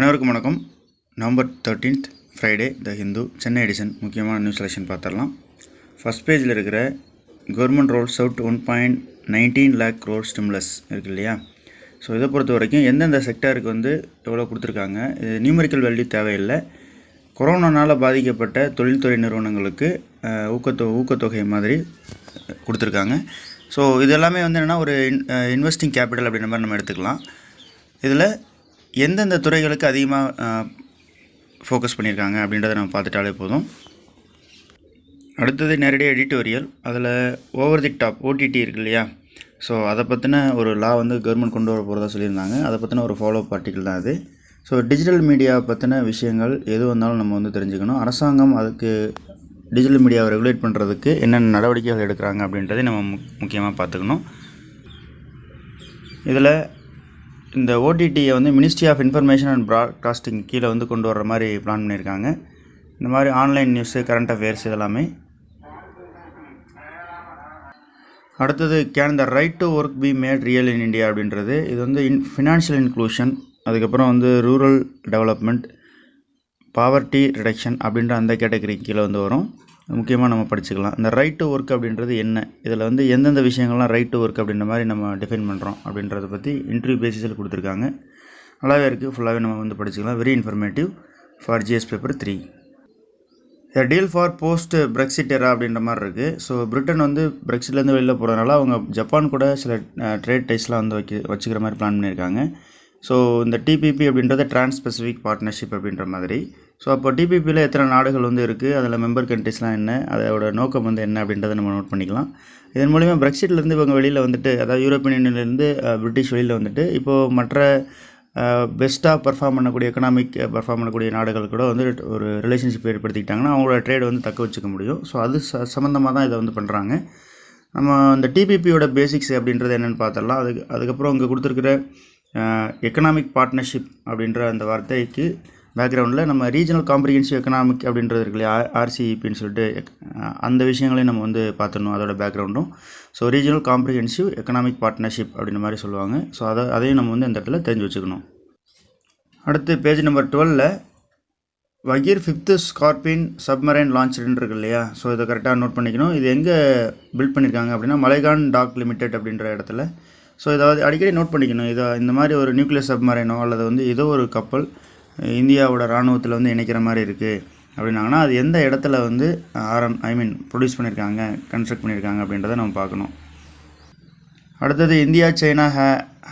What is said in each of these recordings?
அனைவருக்கும் வணக்கம். November 13th Friday the Hindu Chennai edition முக்கியமான நியூஸ் செலெக்ஷன் பார்த்துடலாம். ஃபஸ்ட் பேஜில் இருக்கிற government rolls out 1.19 lakh crore stimulus இருக்குது இல்லையா? ஸோ இதை பொறுத்த வரைக்கும் எந்தெந்த செக்டருக்கு வந்து எவ்வளோ கொடுத்துருக்காங்க, இது நியூமெரிக்கல் வேல்யூ தேவையில்லை. கொரோனானால் பாதிக்கப்பட்ட தொழில்துறை நிறுவனங்களுக்கு ஊக்கத்தொகை மாதிரி கொடுத்துருக்காங்க. ஸோ இது எல்லாமே வந்து என்னென்னா ஒரு இன்வெஸ்டிங் கேபிட்டல் அப்படின்ற மாதிரி நம்ம எடுத்துக்கலாம். இதில் எந்தெந்த துறைகளுக்கு அதிகமாக ஃபோக்கஸ் பண்ணியிருக்காங்க அப்படின்றத நம்ம பார்த்துட்டாலே போதும். அடுத்தது நேரடியாக எடிட்டோரியல். அதில் ஓவர் தி டாப் OTT இருக்கு இல்லையா? ஸோ அதை பற்றின ஒரு லா வந்து கவர்மெண்ட் கொண்டு வர போகிறதா சொல்லியிருந்தாங்க. அதை பற்றின ஒரு ஃபாலோ அப் ஆர்டிக்கல் தான் அது. ஸோ டிஜிட்டல் மீடியா பற்றின விஷயங்கள் எது வந்தாலும் நம்ம வந்து தெரிஞ்சுக்கணும். அரசாங்கம் அதுக்கு டிஜிட்டல் மீடியாவை ரெகுலேட் பண்ணுறதுக்கு என்னென்ன நடவடிக்கைகள் எடுக்கிறாங்க அப்படின்றதை நம்ம முக்கியமாக பார்த்துக்கணும். இதில் இந்த OTTயை வந்து ministry of information and broadcasting கீழே வந்து கொண்டு வர்ற மாதிரி பிளான் பண்ணியிருக்காங்க. இந்த மாதிரி ஆன்லைன் நியூஸு, கரண்ட் அஃபேர்ஸ் இதெல்லாமே. அடுத்தது can the right to work be made real in India அப்படின்றது. இது வந்து ஃபினான்ஷியல் இன்க்ளூஷன், அதுக்கப்புறம் வந்து ரூரல் டெவலப்மெண்ட், பாவர்ட்டி ரிடக்ஷன் அப்படின்ற அந்த கேட்டகரி கீழே வந்து வரும். முக்கியமாக நம்ம படிச்சுக்கலாம். இந்த ரைட் டு ஒர்க் அப்படின்றது என்ன, இதில் வந்து எந்தெந்த விஷயங்கள்லாம் ரைட் டு ஒர்க் அப்படின்ற மாதிரி நம்ம டிஃபைன் பண்ணுறோம் அப்படின்றத பற்றி இன்டர்வியூ பேசிஸில் கொடுத்துருக்காங்க. நல்லாவே இருக்குது, ஃபுல்லாகவே நம்ம வந்து படிச்சுக்கலாம். Very informative for GS paper 3. Deal for post Brexit era அப்படின்ற மாதிரி இருக்குது. ஸோ பிரிட்டன் வந்து பிரெக்சிட்லேருந்து வெளியில் போகிறதுனால அவங்க ஜப்பான் கூட சில ட்ரேட் டைஸ்லாம் வந்து வச்சுக்கிற மாதிரி பிளான் பண்ணியிருக்காங்க. ஸோ இந்த TPP அப்படின்றது டிரான்ஸ் பசிபிக் பார்ட்னர்ஷிப் அப்படின்ற மாதிரி. ஸோ அப்போ TPPயில் எத்தனை நாடுகள் வந்து இருக்குது, அதில் மெம்பர் கண்ட்ரிஸ்லாம் என்ன, அதோட நோக்கம் வந்து என்ன அப்படின்றத நம்ம நோட் பண்ணிக்கலாம். இதன் மூலிமா பிரெக்சிட்லேருந்து இவங்க வெளியில் வந்துட்டு, அதாவது யூரோப்பியன் யூனியன்லேருந்து பிரிட்டிஷ் வெளியில் வந்துட்டு இப்போது மற்ற பெஸ்ட்டாக பர்ஃபார்ம் பண்ணக்கூடிய எக்கனாமிக் பர்ஃபார்ம் பண்ணக்கூடிய நாடுகள் கூட வந்து ஒரு ரிலேஷன்ஷிப் ஏற்படுத்திக்கிட்டாங்கன்னா அவங்களோட ட்ரேட் வந்து தக்க வச்சுக்க முடியும். ஸோ அது சம்மந்தமாக தான் இதை வந்து பண்ணுறாங்க. நம்ம இந்த TPPயோட பேசிக்ஸ் அப்படின்றது என்னென்னு பார்த்துடலாம். அதுக்கப்புறம் இங்கே கொடுத்துருக்கிற எக்கனாமிக் பார்ட்னர்ஷிப் அப்படின்ற அந்த வார்த்தைக்கு பேக்ரவுண்டில் நம்ம ரீஜனல் காம்ப்ரிஹென்சிவ் எக்கனாமிக் அப்படின்றது இருக்கு இல்லையா, RCEPன்னு சொல்லிட்டு அந்த விஷயங்களையும் நம்ம வந்து பார்த்துடணும், அதோட பேக்ரவுண்டும். So regional comprehensive economic partnership அப்படின்ற மாதிரி சொல்லுவாங்க. ஸோ அதையும் நம்ம வந்து இந்த இடத்துல தெரிஞ்சு வச்சுக்கணும். அடுத்து பேஜ் நம்பர் 12ல் வகீர் 5th ஸ்கார்பின் சப்மரைன் லான்ச்சுன்னு இருக்கு இல்லையா? ஸோ இதை கரெக்டாக நோட் பண்ணிக்கணும். இது எங்கே பில்ட் பண்ணியிருக்காங்க அப்படின்னா மலைகான் டாக் லிமிடெட் அப்படின்ற இடத்துல. ஸோ இதை அடிக்கடி நோட் பண்ணிக்கணும். இந்த மாதிரி ஒரு நியூக்ளியர் சப்மரைனோ அல்லது வந்து ஏதோ ஒரு கப்பல் இந்தியாவோட இராணுவத்தில் வந்து இணைக்கிற மாதிரி இருக்குது அப்படின்னாங்கன்னா அது எந்த இடத்துல வந்து ப்ரொடியூஸ் பண்ணியிருக்காங்க, கன்ஸ்ட்ரக்ட் பண்ணியிருக்காங்க அப்படின்றத நம்ம பார்க்கணும். அடுத்தது India China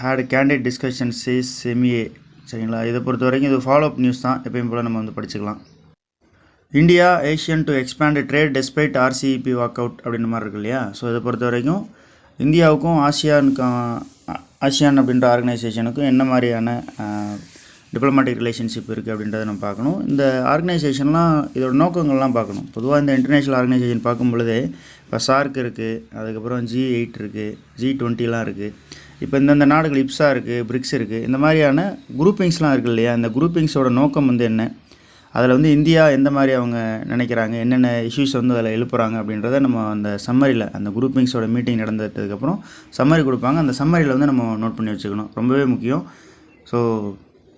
had candid discussions is செமிஏ. சரிங்களா? இதை பொறுத்த வரைக்கும் இது ஃபாலோ அப் நியூஸ் தான், எப்பயும் போல் நம்ம வந்து படிச்சுக்கலாம். India Asian to expand trade despite RCEP walk out அப்படின்ற மாதிரி இருக்கு இல்லையா? ஸோ இதை பொறுத்த வரைக்கும் இந்தியாவுக்கும் ஆசியான் அப்படின்ற ஆர்கனைசேஷனுக்கும் என்ன மாதிரியான டிப்ளமேட்டிக் ரிலேஷன்ஷிப் இருக்குது அப்படின்றத நம்ம பார்க்கணும். இந்த ஆர்கனைசேஷன்லாம் இதோட நோக்கங்கள்லாம் பார்க்கணும். பொதுவாக இந்த இன்டர்நேஷ்னல் ஆர்கனைசேஷன் பார்க்கும் பொழுது இப்போ SAARC இருக்குது, அதுக்கப்புறம் G8 இருக்குது, G20லாம் இருக்குது. இப்போ இந்தந்த நாடுகள் IPSA இருக்குது, BRICS இருக்குது. இந்த மாதிரியான குரூப்பிங்ஸ்லாம் இருக்குது இல்லையா? இந்த குரூப்பிங்ஸோட நோக்கம் வந்து என்ன, அதில் வந்து இந்தியா எந்த மாதிரி அவங்க நினைக்கிறாங்க, என்னென்ன இஷ்யூஸ் வந்து அதில் எழுப்புறாங்க அப்படின்றத நம்ம அந்த சம்மரியில், அந்த குரூப்பிங்ஸோட மீட்டிங் நடந்ததுக்கப்புறம் சம்மரி கொடுப்பாங்க. அந்த சம்மரியில் வந்து நம்ம நோட் பண்ணி வச்சுக்கணும், ரொம்பவே முக்கியம். ஸோ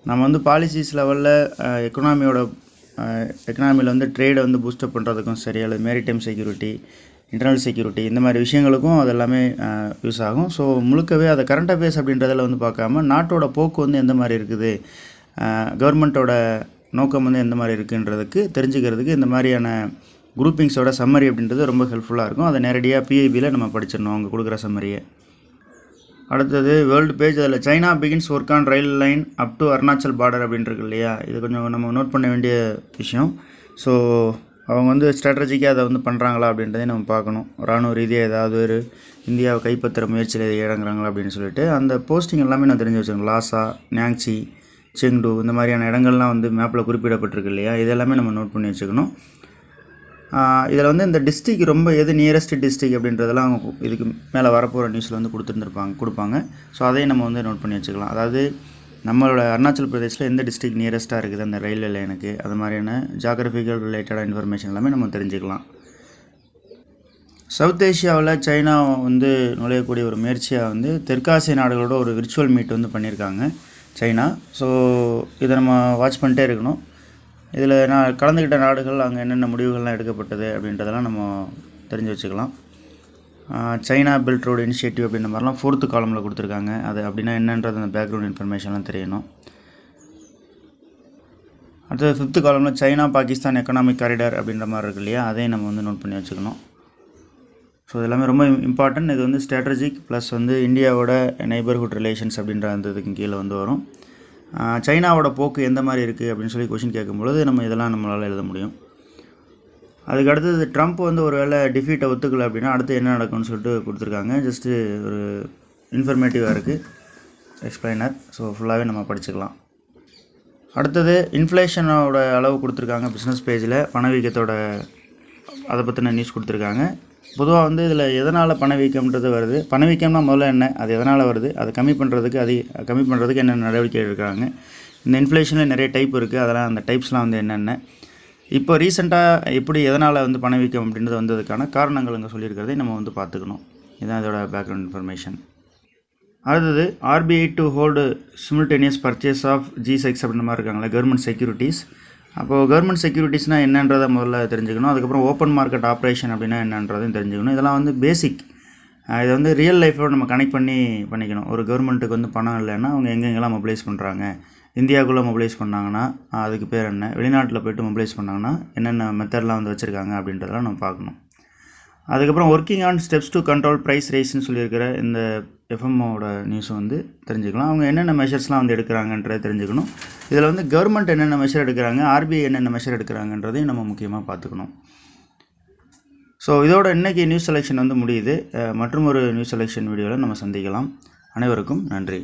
நம்ம வந்து பாலிசிஸ் லெவலில் எக்கனாமியில் வந்து ட்ரேடை வந்து பூஸ்டப் பண்ணுறதுக்கும் சரி, அல்லது மேரிடைம் செக்யூரிட்டி, இன்டர்னல் செக்யூரிட்டி, இந்த மாதிரி விஷயங்களுக்கும் அது எல்லாமே யூஸ் ஆகும். ஸோ முழுக்கவே அதை கரண்ட் அஃபேர்ஸ் அப்படின்றதில் வந்து பார்க்காம நாட்டோட போக்கு வந்து எந்த மாதிரி இருக்குது, கவர்மெண்ட்டோட நோக்கம் வந்து எந்த மாதிரி இருக்குன்றதுக்கு தெரிஞ்சுக்கிறதுக்கு இந்த மாதிரியான குரூப்பிங்ஸோட சம்மரி அப்படின்றது ரொம்ப ஹெல்ப்ஃபுல்லாக இருக்கும். அதை நேரடியாக PIBயில் நம்ம படிச்சிடணும், அவங்க கொடுக்குற சம்மரியை. அடுத்தது வேர்ல்டு பேஜ். அதில் China begins work on rail line up to Arunachal border அப்படின்ட்டு இல்லையா? இது கொஞ்சம் நம்ம நோட் பண்ண வேண்டிய விஷயம். ஸோ அவங்க வந்து ஸ்ட்ராட்டஜிக்காக அதை வந்து பண்ணுறாங்களா அப்படின்றதையும் நம்ம பார்க்கணும். இராணுவ ரீதியாக ஏதாவது ஒரு இந்தியாவை கைப்பற்றுற முயற்சியில் இறங்குறாங்களா அப்படின்னு சொல்லிட்டு அந்த போஸ்டிங் எல்லாமே நான் தெரிஞ்சு வச்சுக்கணும். லாசா, நியாங்சி, செங்டு இந்த மாதிரியான இடங்கள்லாம் வந்து மேப்பில் குறிப்பிடப்பட்டிருக்கு இல்லையா? இதெல்லாமே நம்ம நோட் பண்ணி வச்சுக்கணும். இதில் வந்து இந்த டிஸ்ட்ரிக் ரொம்ப எது நியரஸ்ட் டிஸ்ட்ரிக் அப்படின்றதெல்லாம் இதுக்கு மேலே வரப்போகிற நியூஸில் வந்து கொடுப்பாங்க. ஸோ அதையும் நம்ம வந்து நோட் பண்ணி வச்சுக்கலாம். அதாவது நம்மளோட அருணாச்சல் பிரதேசில் எந்த டிஸ்ட்ரிக் நியரஸ்ட்டாக இருக்குது அந்த ரயில்வே லைனுக்கு, அது மாதிரியான ஜாகிரபிக்கல் ரிலேட்டடான இன்ஃபர்மேஷன் எல்லாமே நம்ம தெரிஞ்சுக்கலாம். சவுத் ஏஷியாவில் சைனா வந்து நுழையக்கூடிய ஒரு முயற்சியாக வந்து தெற்காசிய நாடுகளோட ஒரு விர்ச்சுவல் மீட் வந்து பண்ணியிருக்காங்க. சைனா. ஸோ இதை நம்ம வாட்ச் பண்ணிட்டே இருக்கணும். இதில் நான் கலந்துக்கிட்ட நாடுகள் அங்கே என்னென்ன முடிவுகள்லாம் எடுக்கப்பட்டது அப்படின்றதெல்லாம் நம்ம தெரிஞ்சு வச்சுக்கலாம். சைனா பெல்ட் ரோடு இனிஷியேட்டிவ் அப்படின்ற மாதிரிலாம் 4th காலமில் கொடுத்துருக்காங்க. அது அப்படின்னா என்னன்றது அந்த பேக்ரவுண்ட் இன்ஃபர்மேஷன்லாம் தெரியணும். அடுத்தது 5th காலமில் சைனா பாகிஸ்தான் எக்கனாமிக் காரிடார் அப்படின்ற மாதிரி இருக்கு இல்லையா, அதையும் நம்ம வந்து நோட் பண்ணி வச்சுக்கணும். ஸோ இது எல்லாமே ரொம்ப இம்பார்ட்டன்ட். இது வந்து ஸ்ட்ராட்டஜிக் ப்ளஸ் வந்து இந்தியாவோட நெய்பர்ஹுட் ரிலேஷன்ஸ் அப்படின்ற அந்த இதுக்கு கீழே வந்து வரும். சைனாவோட போக்கு எந்த மாதிரி இருக்குது அப்படின்னு சொல்லி கொஷின் கேட்கும்பொழுது நம்ம இதெல்லாம் நம்மளால் எழுத முடியும். அதுக்கு அடுத்தது ட்ரம்ப் வந்து ஒரு வேளை டிஃபீட்டை ஒத்துக்கலை அப்படின்னா அடுத்து என்ன நடக்கும்னு சொல்லிட்டு கொடுத்துருக்காங்க. ஜஸ்ட்டு ஒரு இன்ஃபர்மேட்டிவாக இருக்குது எக்ஸ்பிளைனர். ஸோ ஃபுல்லாகவே நம்ம படிச்சுக்கலாம். அடுத்தது இன்ஃப்ளேஷனோட அளவு கொடுத்துருக்காங்க பிஸ்னஸ் பேஜில். பணவீக்கத்தோட அதை பற்றின நியூஸ் கொடுத்துருக்காங்க. பொதுவாக வந்து இதில் எதனால் பணவீக்கம்ன்றது வருது, பணவீக்கம்னா முதல்ல என்ன, அது எதனால் வருது, அதை கம்மி பண்ணுறதுக்கு என்னென்ன நடவடிக்கை எடுக்கிறாங்க. இந்த இன்ஃப்ளேஷனில் நிறைய டைப் இருக்குது. அதெல்லாம் அந்த டைப்ஸ்லாம் வந்து என்னென்ன, இப்போ ரீசெண்டாக எப்படி எதனால் வந்து பணவீக்கம் அப்படின்றது வந்ததுக்கான காரணங்கள் இங்கே சொல்லியிருக்கிறதை நம்ம வந்து பார்த்துக்கணும். இதுதான் இதோட பேக்ரவுண்ட் இன்ஃபர்மேஷன். அடுத்தது RBI to hold simultaneous purchase of G-Secs அப்படின்ற மாதிரி இருக்காங்களே கவர்மெண்ட் செக்யூரிட்டிஸ். அப்போது கவர்மெண்ட் செக்யூரிட்டிஸ்னால் என்னன்றதை முதல்ல தெரிஞ்சுக்கணும். அதுக்கப்புறம் ஓப்பன் மார்க்கெட் ஆப்ரேஷன் அப்படின்னா என்னன்றதையும் தெரிஞ்சுக்கணும். இதெல்லாம் வந்து பேசிக். இதை வந்து ரியல் லைஃபோடு நம்ம கனெக்ட் பண்ணிக்கணும். ஒரு கவர்மெண்ட்டுக்கு வந்து பணம் இல்லைன்னா அவங்க எங்கெங்கெல்லாம் மொபிலைஸ் பண்ணுறாங்க, இந்தியாவுக்குள்ளே மொபிலைஸ் பண்ணாங்கன்னா அதுக்கு பேர் என்ன, வெளிநாட்டில் போய்ட்டு மொபிலைஸ் பண்ணாங்கன்னா என்னென்ன மெத்தட்லாம் வந்து வச்சுருக்காங்க அப்படின்றதெல்லாம் நம்ம பார்க்கணும். அதுக்கப்புறம் working on steps to control price ரைஸ்ன்னு சொல்லியிருக்கிற இந்த எஃப்எம்மோட நியூஸும் வந்து தெரிஞ்சுக்கலாம். அவங்க என்னென்ன மெஷர்ஸ்லாம் வந்து எடுக்கிறாங்கன்றதை தெரிஞ்சுக்கணும். இதில் வந்து கவர்மெண்ட் என்னென்ன மெஷர் எடுக்கிறாங்க, ஆர்பிஐ என்னென்ன மெஷர் எடுக்கிறாங்கன்றதையும் நம்ம முக்கியமாக பார்த்துக்கணும். ஸோ இதோட இன்றைக்கி நியூஸ் செலெக்ஷன் வந்து முடியுது. மற்றும் ஒரு நியூஸ் செலெக்ஷன் வீடியோவில் நம்ம சந்திக்கலாம். அனைவருக்கும் நன்றி.